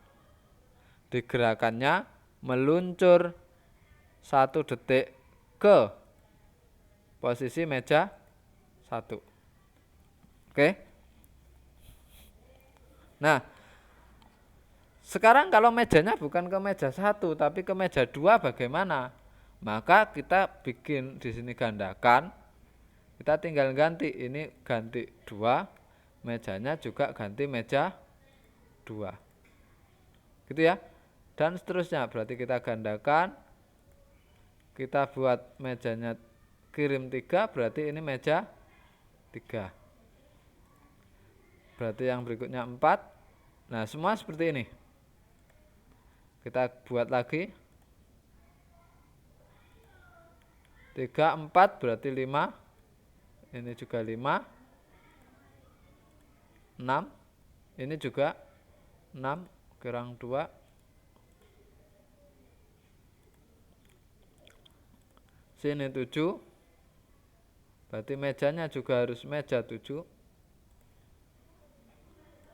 di gerakannya meluncur 1 detik ke posisi meja 1. Oke. Nah, sekarang kalau mejanya bukan ke meja 1 tapi ke meja 2 bagaimana? Maka kita bikin di sini gandakan. Kita tinggal ganti, ini ganti 2, mejanya juga ganti meja 2. Gitu ya. Dan seterusnya, berarti kita gandakan. Kita buat mejanya kirim 3, berarti ini meja 3. Berarti yang berikutnya 4. Nah, semua seperti ini. Kita buat lagi. 3, 4 berarti 5. Ini juga 5. 6. Ini juga 6 kurang 2. Sini 7. Berarti mejanya juga harus meja 7.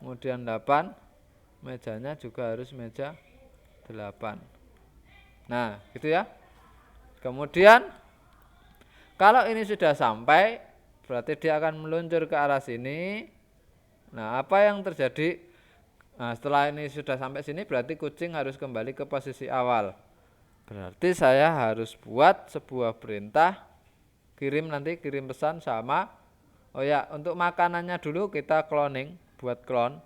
Kemudian 8. Mejanya juga harus meja 8. Nah, gitu ya. Kemudian kalau ini sudah sampai, berarti dia akan meluncur ke arah sini. Nah, apa yang terjadi? Nah, setelah ini sudah sampai sini, berarti kucing harus kembali ke posisi awal. Berarti saya harus buat sebuah perintah kirim, nanti kirim pesan sama. Oh ya, untuk makanannya dulu kita cloning, buat clone.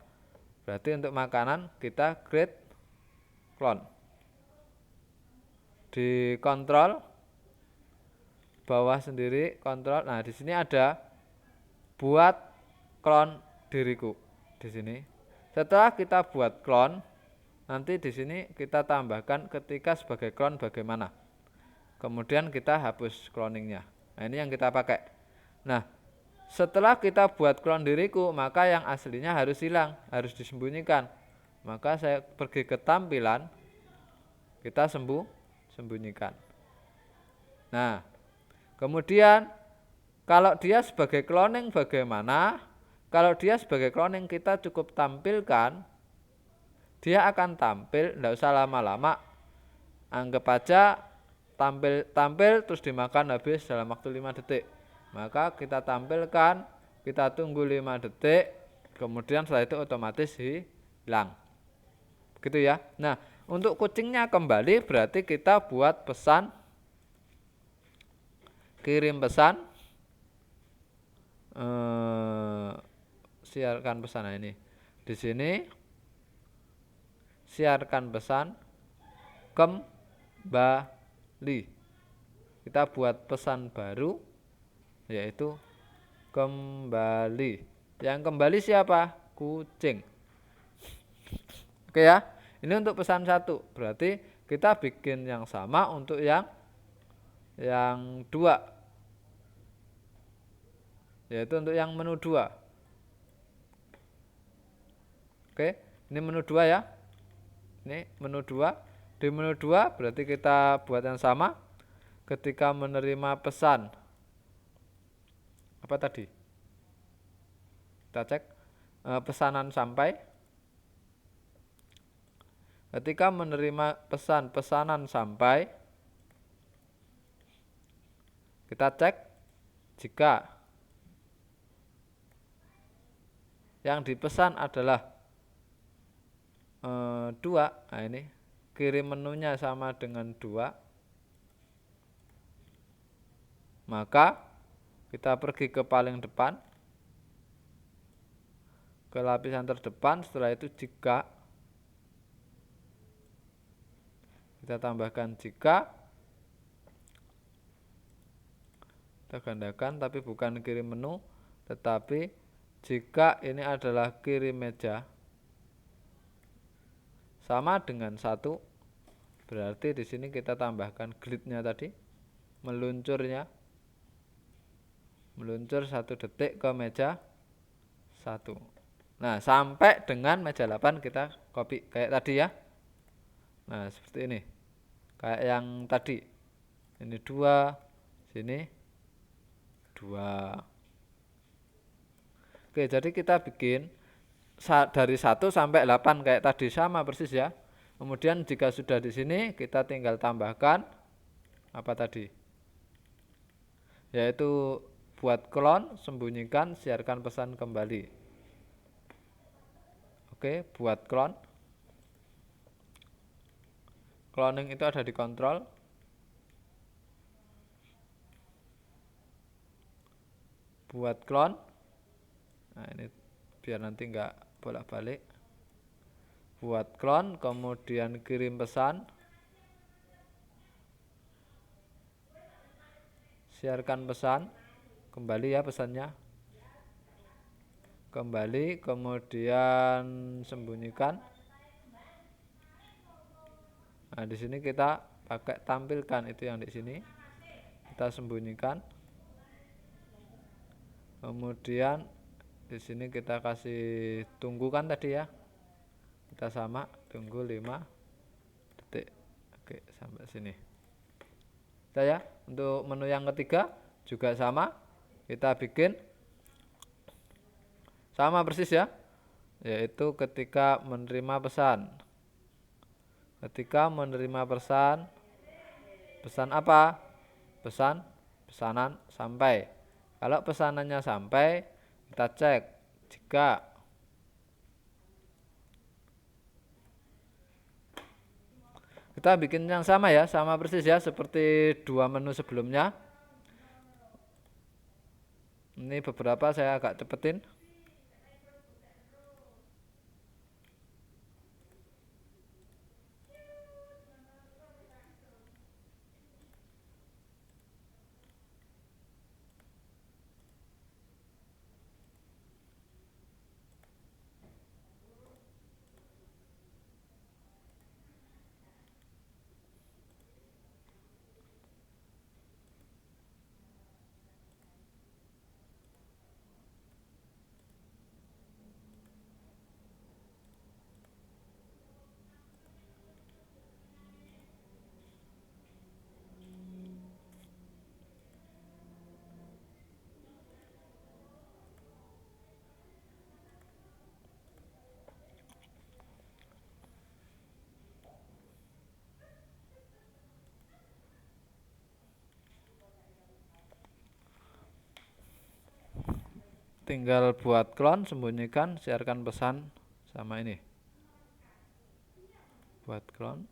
Berarti untuk makanan kita create clone. Di kontrol bawah sendiri kontrol. Nah, di sini ada buat clone diriku di sini. Setelah kita buat clone, nanti di sini kita tambahkan ketika sebagai clone bagaimana. Kemudian kita hapus cloningnya. Nah, ini yang kita pakai. Nah, setelah kita buat clone diriku, maka yang aslinya harus hilang, harus disembunyikan. Maka saya pergi ke tampilan, kita sembunyikan. Nah, kemudian kalau dia sebagai cloning bagaimana? Kalau dia sebagai cloning kita cukup tampilkan, dia akan tampil, tidak usah lama-lama. Anggap aja tampil terus dimakan habis dalam waktu 5 detik. Maka kita tampilkan, kita tunggu 5 detik, kemudian setelah itu otomatis hilang. Gitu ya. Nah, untuk kucingnya kembali berarti kita buat pesan, kirim pesan, siarkan pesan. Nah, ini di sini siarkan pesan kembali. Kita buat pesan baru, yaitu kembali. Yang kembali siapa? Kucing. Oke ya. Ini untuk pesan 1. Berarti kita bikin yang sama untuk yang 2. Yaitu untuk yang menu 2. Oke, ini menu 2 ya. Ini menu 2. Di menu 2 berarti kita buat yang sama. Ketika menerima pesan, apa tadi? Kita cek pesanan sampai. Ketika menerima pesanan sampai, kita cek jika yang dipesan adalah 2. Nah, ini kirim menunya sama dengan 2. Maka kita pergi ke paling depan, ke lapisan terdepan. Setelah itu jika, kita tambahkan jika, kita gandakan, tapi bukan kirim menu, tetapi jika ini adalah kirim meja sama dengan 1, berarti di sini kita tambahkan gridnya tadi, meluncur 1 detik ke meja 1. Nah, sampai dengan meja 8 kita copy kayak tadi ya. Nah, seperti ini. Kayak yang tadi. Ini 2, sini 2. Oke, jadi kita bikin dari 1 sampai 8 kayak tadi, sama persis ya. Kemudian jika sudah di sini kita tinggal tambahkan apa tadi? Yaitu buat clone, sembunyikan, siarkan pesan kembali. Oke, buat clone. Cloning itu ada di kontrol. Buat clone. Nah, ini biar nanti enggak bolak-balik. Buat clone, kemudian kirim pesan. Siarkan pesan kembali ya, pesannya kembali, kemudian sembunyikan. Nah, di sini kita pakai tampilkan itu yang di sini, kita sembunyikan. Kemudian di sini kita kasih tunggu kan tadi ya, kita sama tunggu 5 detik. Oke, sampai sini. Saya untuk menu yang ketiga juga sama, kita bikin sama persis ya, yaitu ketika menerima pesan. Ketika menerima pesan apa? Pesanan sampai. Kalau pesanannya sampai, kita cek jika Kita bikin yang sama ya, sama persis ya seperti dua menu sebelumnya. Ini beberapa saya agak cepetin. Tinggal buat clone, sembunyikan, siarkan pesan sama ini. Buat clone.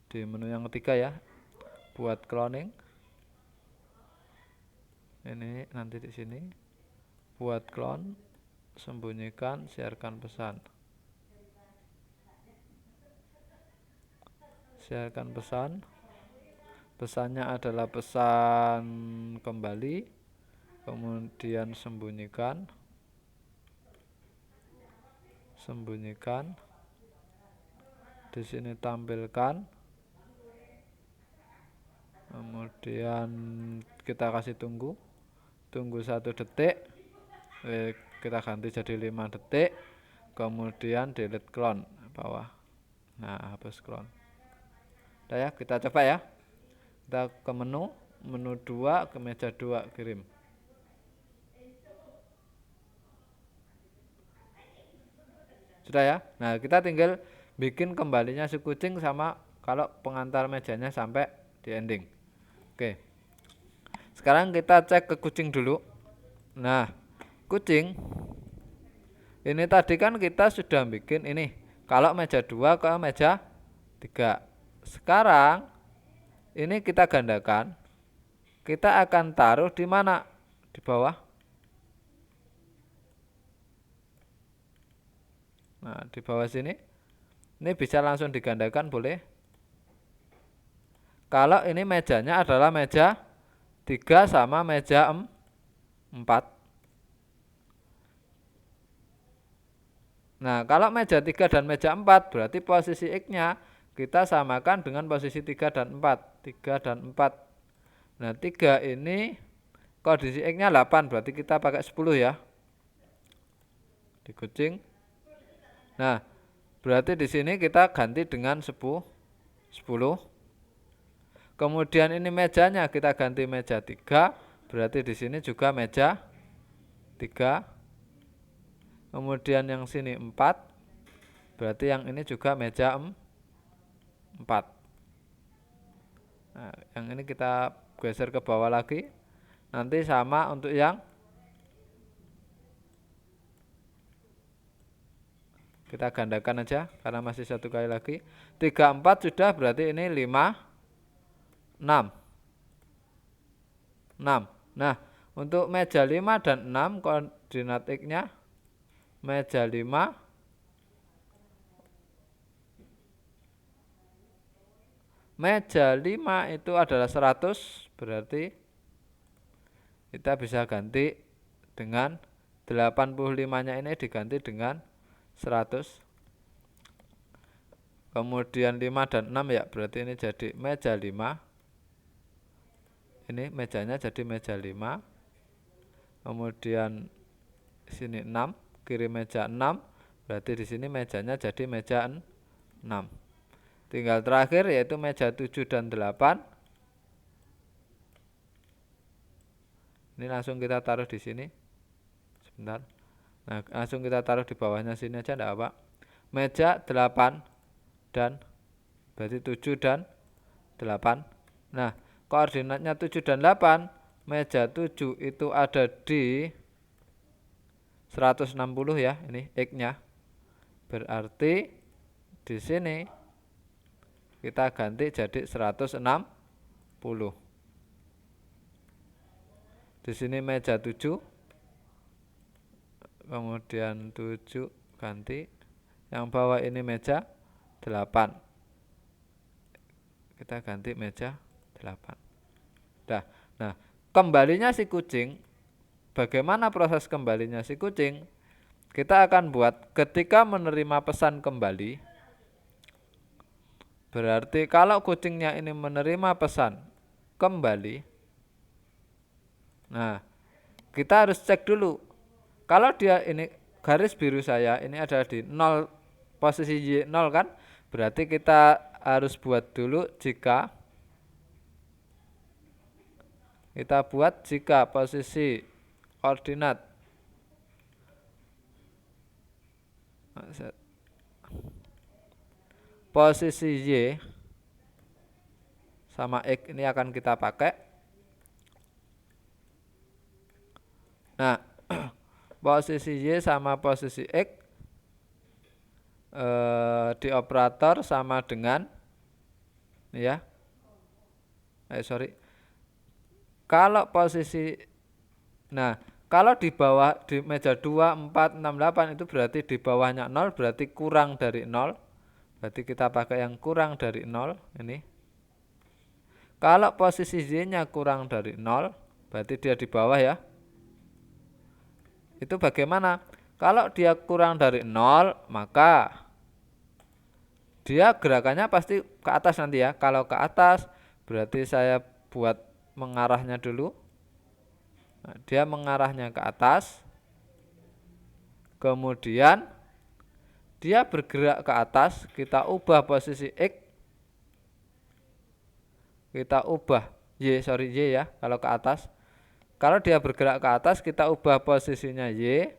Di menu yang ketiga ya. Buat cloning. Ini nanti di sini. Buat clone, sembunyikan, siarkan pesan. Siarkan pesan. Pesannya adalah pesan kembali, kemudian sembunyikan, di sini tampilkan, kemudian kita kasih tunggu 1 detik, kita ganti jadi 5 detik, kemudian delete clone bawah. Nah, hapus clone. Udah ya, kita coba ya. Kita ke menu 2 ke meja 2 kirim. Sudah ya. Nah, kita tinggal bikin kembalinya si kucing sama kalau pengantar mejanya sampai di ending. Oke. Sekarang kita cek ke kucing dulu. Nah, kucing ini tadi kan kita sudah bikin ini. Kalau meja 2 ke meja 3. Sekarang ini kita gandakan. Kita akan taruh di mana? Di bawah. Nah, di bawah sini. Ini bisa langsung digandakan, boleh. Kalau ini mejanya adalah meja 3 sama meja 4. Nah, kalau meja 3 dan meja 4 berarti posisi X-nya kita samakan dengan posisi 3 dan 4. 3 dan 4. Nah, 3 ini kondisi X-nya 8, berarti kita pakai 10 ya. Di kucing. Nah, berarti di sini kita ganti dengan 10. Kemudian ini mejanya kita ganti meja 3, berarti di sini juga meja 3. Kemudian yang sini 4, berarti yang ini juga meja 4. Nah, yang ini kita geser ke bawah lagi. Nanti sama untuk yang kita gandakan aja karena masih 1 kali lagi. 3, 4 sudah, berarti ini 5, 6. Nah, untuk meja 5 dan 6 koordinat X-nya meja 5 itu adalah 100, berarti kita bisa ganti dengan 85-nya ini diganti dengan 100. Kemudian 5 dan 6 ya, berarti ini jadi meja 5. Ini mejanya jadi meja 5. Kemudian sini 6, kiri meja 6, berarti di sini mejanya jadi meja 6. Tinggal terakhir yaitu meja 7 dan 8. Ini langsung kita taruh di sini. Sebentar. Nah, langsung kita taruh di bawahnya sini aja enggak apa. Meja 8 dan berarti 7 dan 8. Nah, koordinatnya 7 dan 8, meja 7 itu ada di 160 ya, ini X-nya. Berarti Di sini kita ganti jadi 160. Di sini meja 7, kemudian 7 ganti, yang bawah ini meja 8, kita ganti meja 8. Nah, kembalinya si kucing, bagaimana proses kembalinya si kucing? Kita akan buat ketika menerima pesan kembali. Berarti kalau kucingnya ini menerima pesan kembali, nah kita harus cek dulu. Kalau dia ini garis biru saya ini ada di 0, posisi Y 0 kan, berarti kita harus buat dulu jika posisi koordinat posisi Y sama X ini akan kita pakai. Nah, posisi Y sama posisi X di operator sama dengan ya. Kalau posisi, nah kalau di bawah di meja 2, 4, 6, 8 itu berarti di bawahnya 0, berarti kurang dari 0. Berarti kita pakai yang kurang dari 0 ini. Kalau posisi Y-nya kurang dari 0, berarti dia di bawah ya. Itu bagaimana? Kalau dia kurang dari 0, maka dia gerakannya pasti ke atas nanti ya. Kalau ke atas, berarti saya buat mengarahnya dulu. Nah, dia mengarahnya ke atas. Kemudian dia bergerak ke atas, kita ubah posisi X, kita ubah Y ya, kalau ke atas. Kalau dia bergerak ke atas, kita ubah posisinya Y,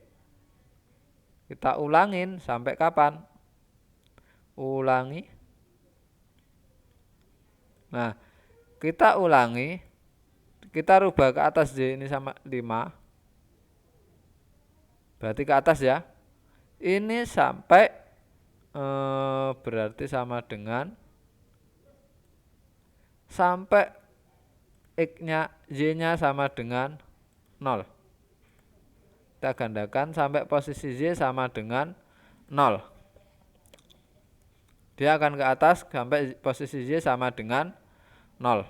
kita ulangin sampai kapan? Ulangi. Nah, kita ulangi, kita rubah ke atas Y ini sama 5, berarti ke atas ya. Ini sampai berarti sama dengan sampai X-nya, Y-nya sama dengan 0. Kita gandakan sampai posisi Y sama dengan 0. Dia akan ke atas sampai posisi Y sama dengan 0.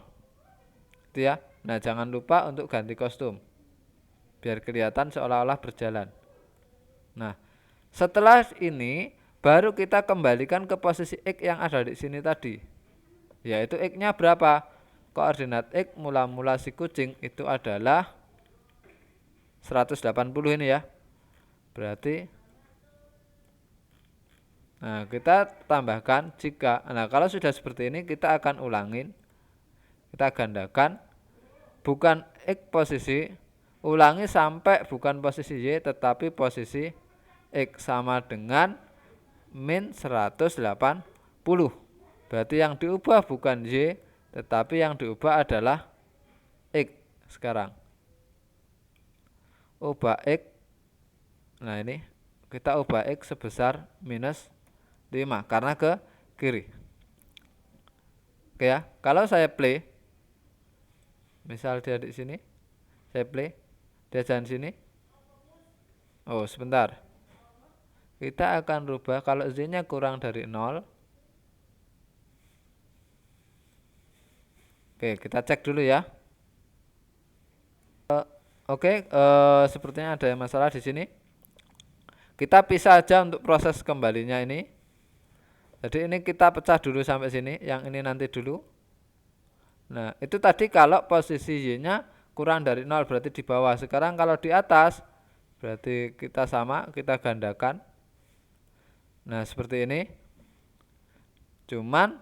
Itu ya. Nah, jangan lupa untuk ganti kostum, biar kelihatan seolah-olah berjalan. Nah, setelah ini baru kita kembalikan ke posisi X yang ada di sini tadi. Yaitu X-nya berapa? Koordinat X mula-mula si kucing itu adalah 180 ini ya. Berarti nah, kita tambahkan jika. Nah, kalau sudah seperti ini kita akan ulangin. Kita gandakan bukan X posisi, ulangi sampai bukan posisi Y tetapi posisi X sama dengan min 180. Berarti yang diubah bukan Y, tetapi yang diubah adalah X. Sekarang ubah X. Nah, ini kita ubah X sebesar minus 5 karena ke kiri. Oke ya, kalau saya play, misal dia di sini, saya play, dia jalan sini. Oh, sebentar. Kita akan rubah kalau Z-nya kurang dari 0. Oke, kita cek dulu ya. Oke, sepertinya ada masalah di sini. Kita pisah aja untuk proses kembalinya ini. Jadi ini kita pecah dulu sampai sini, yang ini nanti dulu. Nah, itu tadi kalau posisi Y-nya kurang dari 0 berarti di bawah. Sekarang kalau di atas berarti kita sama, kita gandakan. Nah, seperti ini. Cuman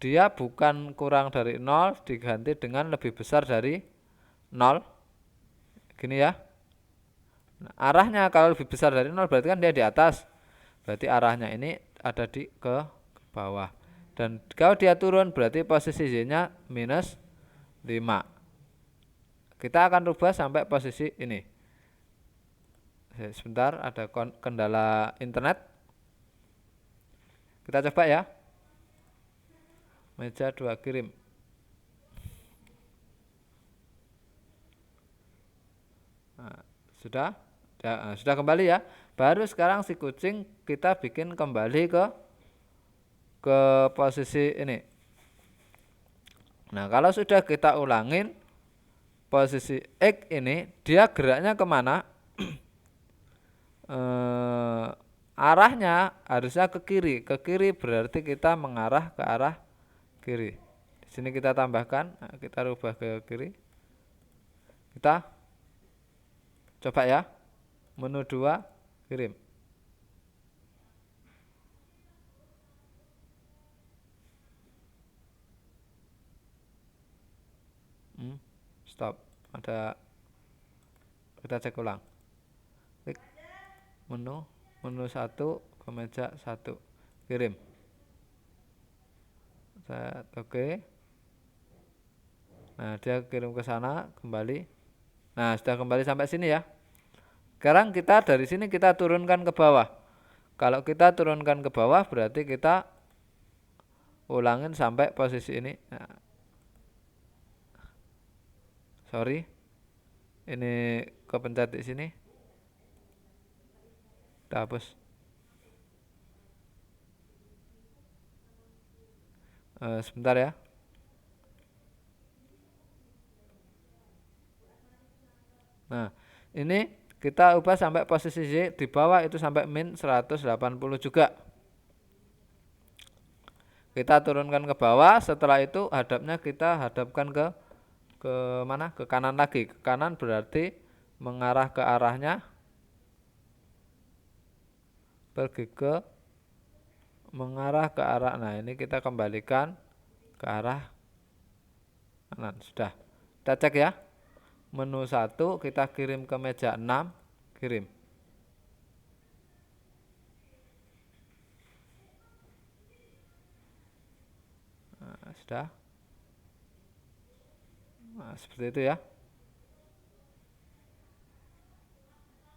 dia bukan kurang dari 0, diganti dengan lebih besar dari 0. Gini ya. Nah, arahnya kalau lebih besar dari 0 berarti kan dia di atas. Berarti arahnya ini ada di ke bawah. Dan kalau dia turun berarti posisi Y-nya minus 5. Kita akan rubah sampai posisi ini. Sebentar, ada kendala internet. Kita coba ya. Meja 2 kirim. Nah, sudah? Sudah kembali ya. Baru sekarang si kucing kita bikin kembali ke posisi ini. Nah, kalau sudah kita ulangin posisi X ini, dia geraknya kemana? Arahnya harusnya ke kiri. Ke kiri berarti kita mengarah ke arah kiri. Di sini kita tambahkan, nah, kita rubah ke kiri. Kita coba ya. Menu 2 kirim. Stop. Ada, kita cek ulang. Klik menu 1 ke meja 1 kirim. Saya oke. Nah, dia kirim ke sana kembali. Nah, sudah kembali sampai sini ya. Sekarang kita dari sini kita turunkan ke bawah. Kalau kita turunkan ke bawah berarti kita ulangin sampai posisi ini. Nah, sorry, ini kepencet di sini. Kita hapus. Sebentar ya. Nah, ini kita ubah sampai posisi Y di bawah itu sampai min 180 juga. Kita turunkan ke bawah, setelah itu hadapnya kita hadapkan ke mana? Ke kanan lagi. Ke kanan berarti mengarah ke arahnya, pergi ke mengarah ke arah. Nah, ini kita kembalikan ke arah kanan. Sudah. Kita cek ya. Menu 1 kita kirim ke meja 6, kirim. Nah, sudah. Nah, seperti itu ya.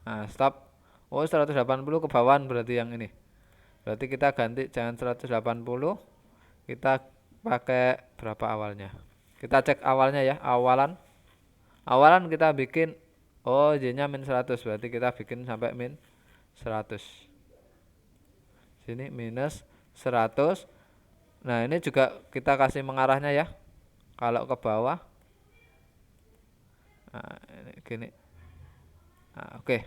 Nah, stop. Oh, 180 ke bawah berarti yang ini. Berarti kita ganti jangan 180. Kita pakai berapa awalnya? Kita cek awalnya ya, awalan. Awalan kita bikin Y-nya min 100, berarti kita bikin sampai min 100. Sini minus 100. Nah, ini juga kita kasih mengarahnya ya. Kalau ke bawah. Nah, ini gini. Nah, oke.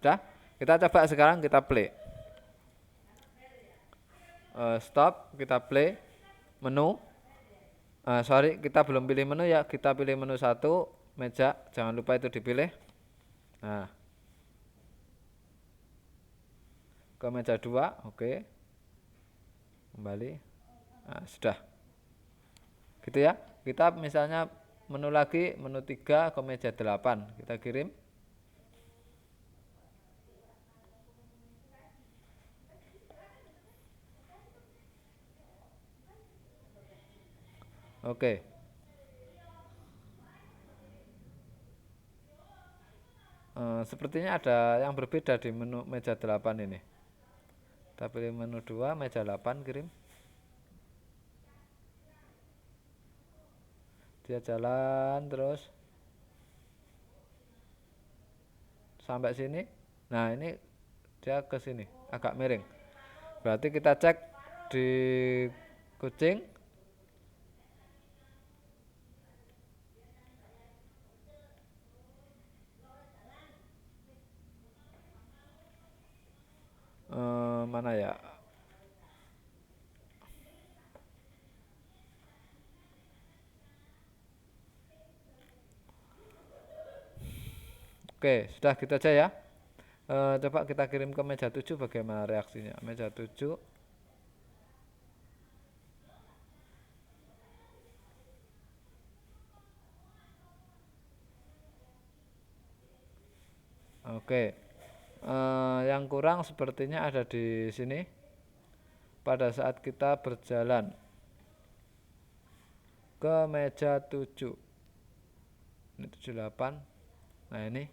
Sudah. Kita coba sekarang kita play. Stop, kita play. Menu. Sorry, kita belum pilih menu ya. Kita pilih menu 1, meja. Jangan lupa itu dipilih. Nah, ke meja 2, oke. Kembali. Nah, sudah. Gitu ya. Kita misalnya menu lagi, menu 3 ke meja 8. Kita kirim. Oke. Sepertinya ada yang berbeda di menu meja 8 ini. Kita pilih menu 2, meja 8, kirim. Dia jalan terus sampai sini. Nah, ini dia ke sini, agak miring. Berarti kita cek di kucing. Mana ya? Oke, sudah gitu aja ya. Coba kita kirim ke meja 7 bagaimana reaksinya. Meja 7. Oke. Yang kurang sepertinya ada di sini. Pada saat kita berjalan ke meja 7. Ini 78. Nah, ini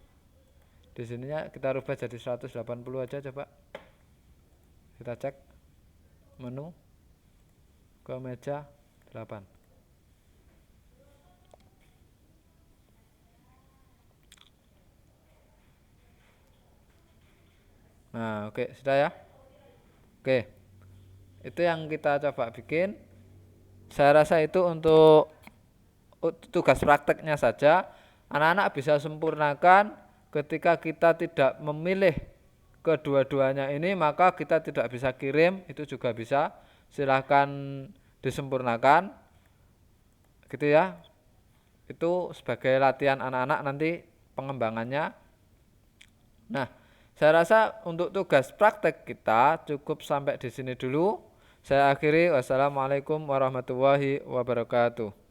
di sininya kita rubah jadi 180 aja coba. Kita cek. menu ke meja 8. Nah, oke, sudah ya. Oke, itu yang kita coba bikin. Saya rasa itu untuk tugas prakteknya saja. Anak-anak bisa sempurnakan ketika kita tidak memilih kedua-duanya ini, maka kita tidak bisa kirim, itu juga bisa. Silahkan disempurnakan, gitu ya. Itu sebagai latihan anak-anak nanti pengembangannya. Nah, saya rasa untuk tugas praktek kita cukup sampai di sini dulu. Saya akhiri, wassalamualaikum warahmatullahi wabarakatuh.